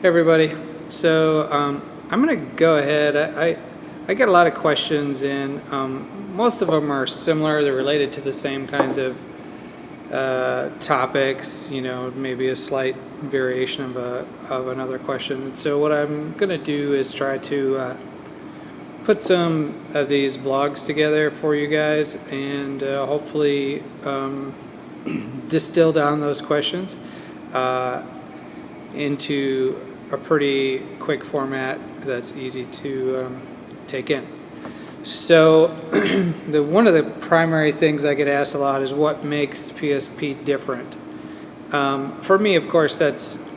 Hey everybody. So I'm going to go ahead. I get a lot of questions in. Most of them are similar. They're related to the same kinds of topics. You know, maybe a slight variation of another question. So what I'm going to do is try to put some of these vlogs together for you guys, and hopefully distill down those questions into a pretty quick format that's easy to take in. So one of the primary things I get asked a lot is what makes PSP different. For me, of course, that's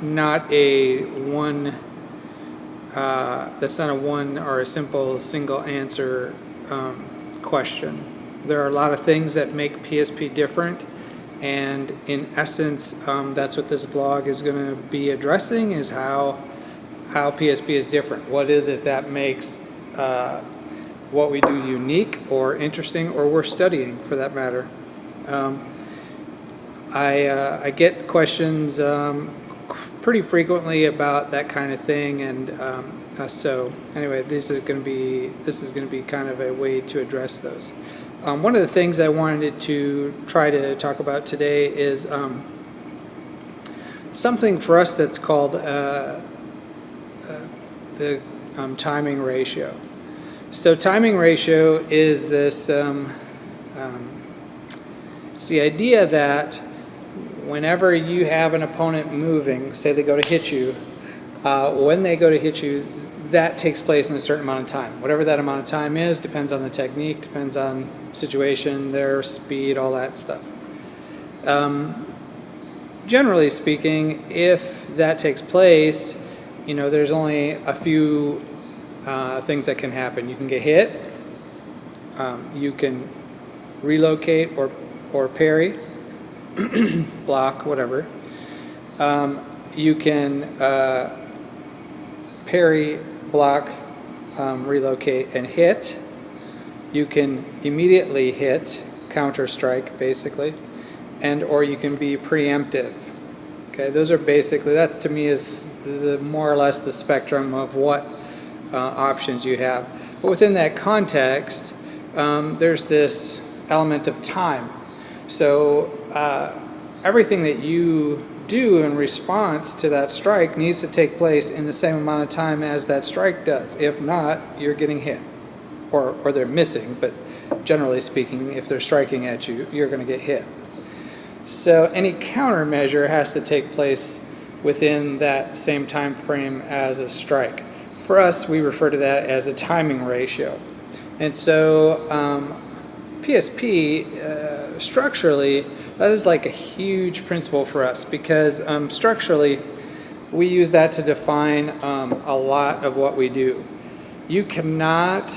not a one or a simple single answer question. There are a lot of things that make PSP different, and in essence that's what this vlog is going to be addressing, is how PSP is different. What is it that makes what we do unique or interesting or worth studying, for that matter. I get questions pretty frequently about that kind of thing, and so anyway, this is going to be kind of a way to address those. One of the things I wanted to try to talk about today is something for us that's called the timing ratio. So timing ratio is this, it's the idea that whenever you have an opponent moving, say they go to hit you, when they go to hit you, that takes place in a certain amount of time. Whatever that amount of time is depends on the technique, depends on situation, their speed, all that stuff. Generally speaking, if that takes place, you know, there's only a few things that can happen. You can get hit, you can relocate or parry, block, whatever. You can parry, block, relocate, and hit. You can immediately hit, counter strike basically, and or you can be preemptive. Okay, those are basically, that to me is more or less the spectrum of what options you have. But within that context, there's this element of time. So everything that you do in response to that strike needs to take place in the same amount of time as that strike does. If not, you're getting hit, or they're missing, but generally speaking, if they're striking at you, you're going to get hit. So any countermeasure has to take place within that same time frame as a strike. For us, we refer to that as a timing ratio. And so PSP, structurally, that is like a huge principle for us, because structurally we use that to define a lot of what we do. You cannot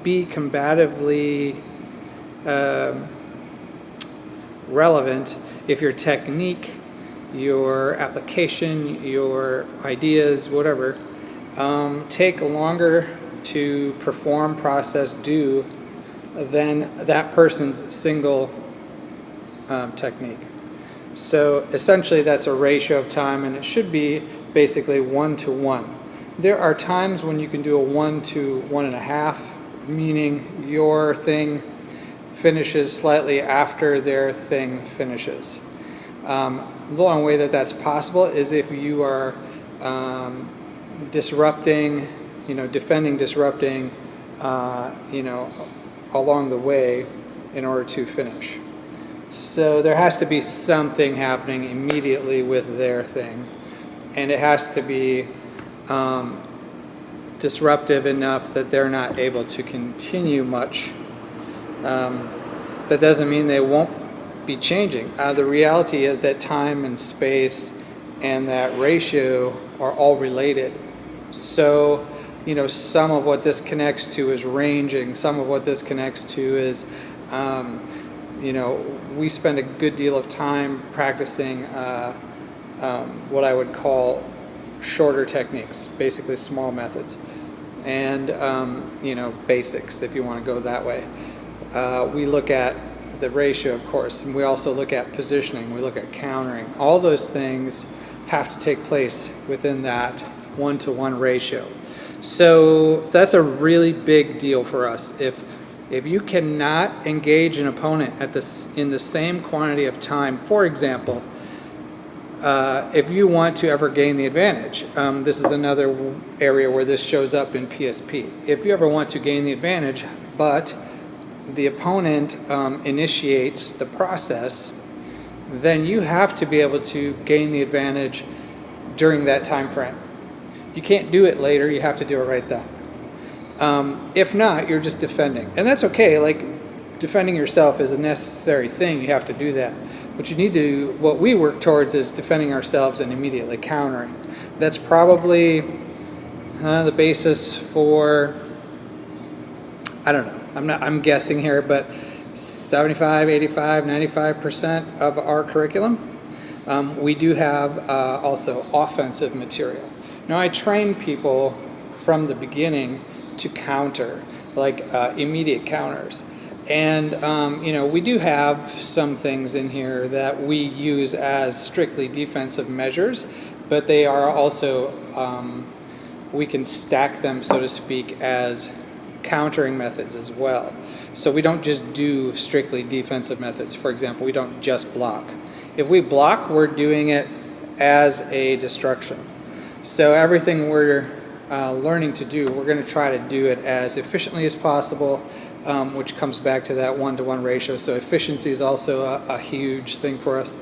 be combatively relevant if your technique, your application, your ideas, whatever, take longer to perform, process, do than that person's single technique. So essentially that's a ratio of time, and it should be basically 1 to 1. There are times when you can do a 1 to 1.5, meaning your thing finishes slightly after their thing finishes. The only way that that's possible is if you are disrupting, defending, disrupting, along the way in order to finish. So there has to be something happening immediately with their thing, and it has to be disruptive enough that they're not able to continue much. That doesn't mean they won't be changing. The reality is that time and space and that ratio are all related. So some of what this connects to is ranging. Some of what this connects to is, we spend a good deal of time practicing what I would call shorter techniques, basically small methods, and basics, if you want to go that way. We look at the ratio, of course, and we also look at positioning. We look at countering. All those things have to take place within that 1-to-1 ratio. So that's a really big deal for us. If you cannot engage an opponent in the same quantity of time, for example, if you want to ever gain the advantage, this is another area where this shows up in PSP. If you ever want to gain the advantage, but the opponent initiates the process, then you have to be able to gain the advantage during that time frame. You can't do it later, you have to do it right then. If not, you're just defending. And that's okay, like defending yourself is a necessary thing, you have to do that. What you need to, what we work towards is defending ourselves and immediately countering. That's probably the basis for, I don't know, I'm guessing here, but 75, 85, 95% of our curriculum. We do have also offensive material. Now I train people from the beginning to counter, like immediate counters. And we do have some things in here that we use as strictly defensive measures, but they are also, we can stack them, so to speak, as countering methods as well. So we don't just do strictly defensive methods. For example, we don't just block. If we block, we're doing it as a destruction. So everything we're learning to do, we're going to try to do it as efficiently as possible, which comes back to that 1-to-1 ratio. So efficiency is also a huge thing for us.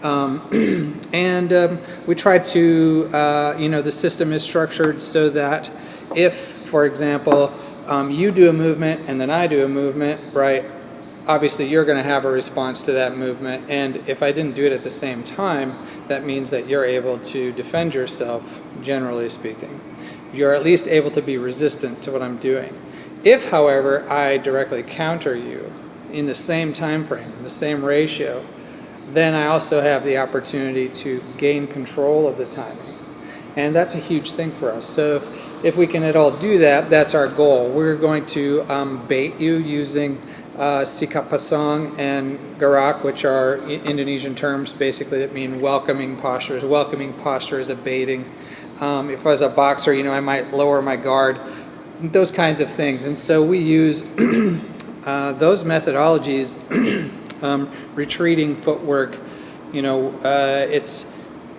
And we try to, the system is structured so that if, for example, you do a movement and then I do a movement, right, obviously you're going to have a response to that movement. And if I didn't do it at the same time, that means that you're able to defend yourself, generally speaking. You're at least able to be resistant to what I'm doing. If, however, I directly counter you in the same time frame, in the same ratio, then I also have the opportunity to gain control of the timing. And that's a huge thing for us. So if we can at all do that, that's our goal. We're going to bait you using sikap pasang and gerak, which are Indonesian terms basically that mean welcoming postures. Welcoming posture is a baiting. If I was a boxer, I might lower my guard, those kinds of things. And so we use those methodologies, retreating footwork.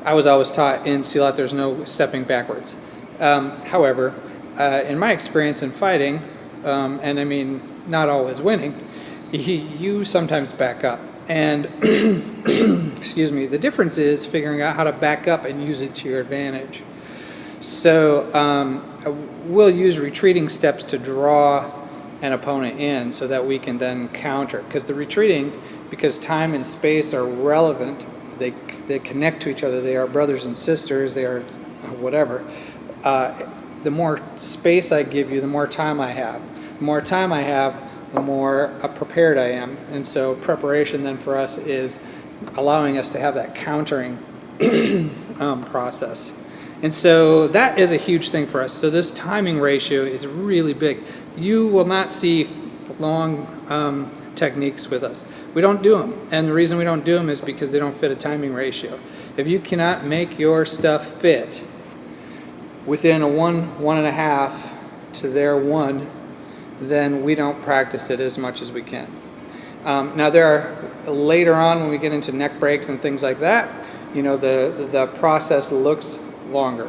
I was always taught in Silat there's no stepping backwards. However, in my experience in fighting, and I mean not always winning, you sometimes back up. And excuse me, the difference is figuring out how to back up and use it to your advantage. So we'll use retreating steps to draw an opponent in so that we can then counter. Because the retreating, because time and space are relevant, they connect to each other, they are brothers and sisters, they are whatever. The more space I give you, the more time I have. The more time I have, the more prepared I am. And so preparation then for us is allowing us to have that countering process. And so that is a huge thing for us. So this timing ratio is really big. You will not see long techniques with us. We don't do them. And the reason we don't do them is because they don't fit a timing ratio. If you cannot make your stuff fit within a 1.5 to their 1, then we don't practice it as much as we can. Now there are, later on when we get into neck breaks and things like that, the process looks longer.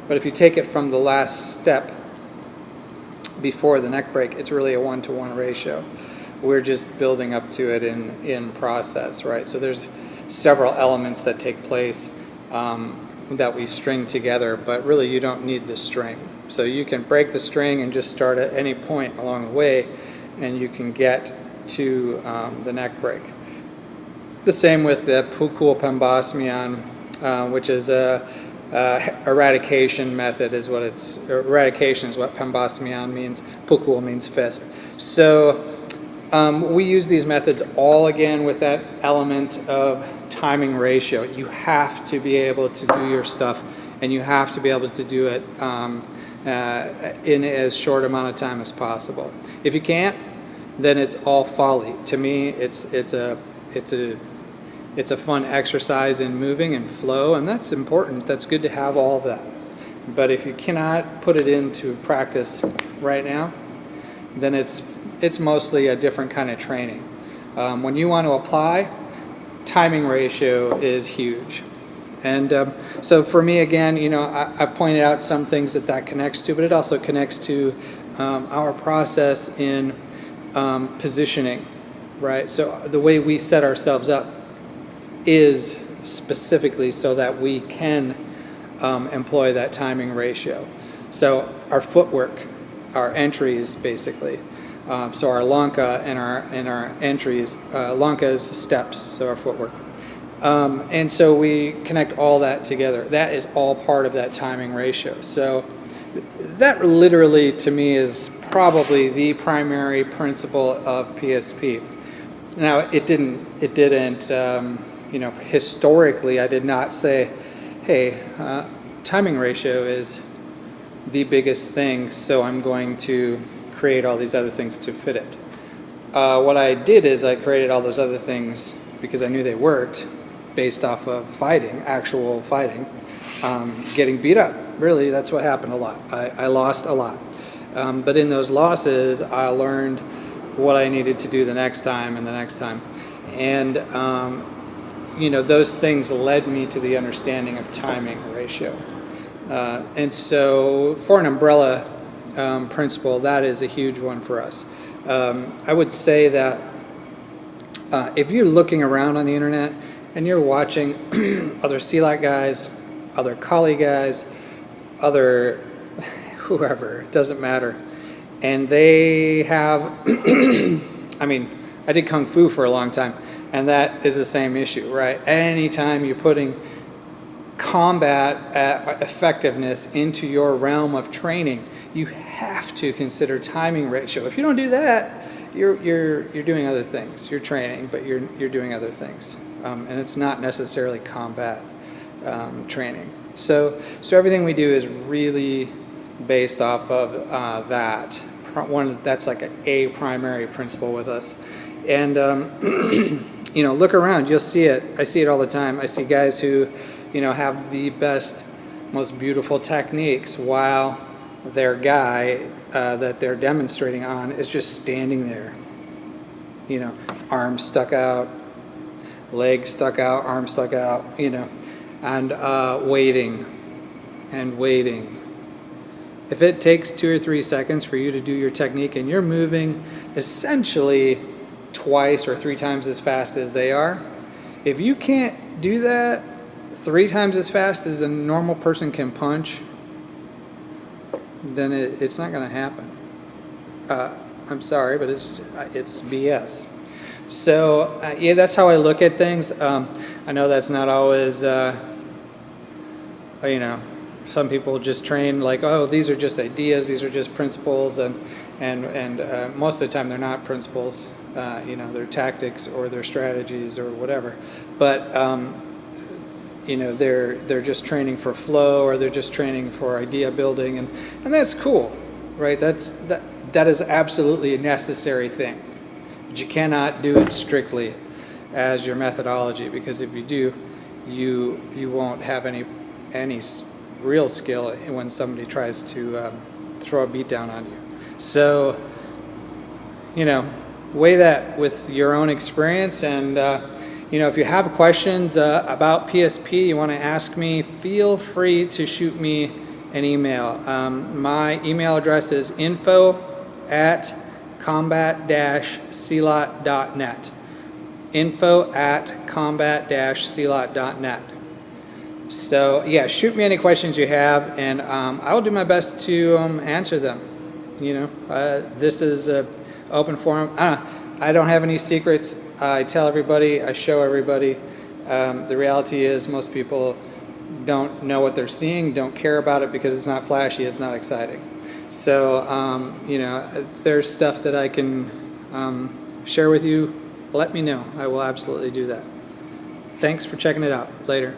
But if you take it from the last step before the neck break, it's really a 1-to-1 ratio. We're just building up to it in process, right? So there's several elements that take place that we string together, but really you don't need the string. So you can break the string and just start at any point along the way, and you can get to the neck break. The same with the pukul pembasmian, which is a eradication method is what it's, eradication is what pembasmian means, pukul means fist. So we use these methods all again with that element of timing ratio. You have to be able to do your stuff, and you have to be able to do it in as short amount of time as possible. If you can't, then it's all folly. To me, it's a It's a fun exercise in moving and flow, and that's important. That's good to have all of that. But if you cannot put it into practice right now, then it's mostly a different kind of training. When you want to apply, timing ratio is huge. And so for me, again, I pointed out some things that connects to, but it also connects to our process in positioning, right? So the way we set ourselves up is specifically so that we can employ that timing ratio. So our footwork, our entries, basically. So our lanka and our entries, lanka is steps, so our footwork. And so we connect all that together. That is all part of that timing ratio. So that literally, to me, is probably the primary principle of PSP. Now, it didn't. Historically, I did not say, hey, timing ratio is the biggest thing, so I'm going to create all these other things to fit it. What I did is I created all those other things because I knew they worked based off of fighting, actual fighting, getting beat up. Really, that's what happened a lot. I lost a lot. But in those losses, I learned what I needed to do the next time and the next time. And those things led me to the understanding of timing ratio. And so for an umbrella principle, that is a huge one for us. I would say that if you're looking around on the internet and you're watching other Silat guys, other Kali guys, other whoever, it doesn't matter, and they have, I did Kung Fu for a long time, and that is the same issue, right? Anytime you're putting combat effectiveness into your realm of training, you have to consider timing ratio. If you don't do that, you're doing other things. You're training, but you're doing other things, and it's not necessarily combat training. So everything we do is really based off of that. That's like a primary principle with us. And look around, you'll see it. I see it all the time. I see guys who have the best, most beautiful techniques while their guy that they're demonstrating on is just standing there, arms stuck out, legs stuck out, arms stuck out, and waiting and waiting. If it takes 2 or 3 seconds for you to do your technique and you're moving essentially twice or 3 times as fast as they are, if you can't do that 3 times as fast as a normal person can punch, then it's not going to happen. I'm sorry, but it's BS. So that's how I look at things. I know that's not always, some people just train like, oh, these are just ideas, these are just principles, and most of the time they're not principles. They're tactics or they're strategies or whatever. But they're just training for flow, or they're just training for idea building, and that's cool, right? That is absolutely a necessary thing. But you cannot do it strictly as your methodology, because if you do, you won't have any real skill when somebody tries to throw a beat down on you. So weigh that with your own experience, and if you have questions about PSP, you want to ask me, feel free to shoot me an email. My email address is info@combat-silat.net. info@combat-silat.net. So shoot me any questions you have, and I will do my best to answer them. This is an open forum. I don't have any secrets. I tell everybody, I show everybody. The reality is most people don't know what they're seeing, don't care about it because it's not flashy, it's not exciting. So, if there's stuff that I can share with you, let me know. I will absolutely do that. Thanks for checking it out. Later.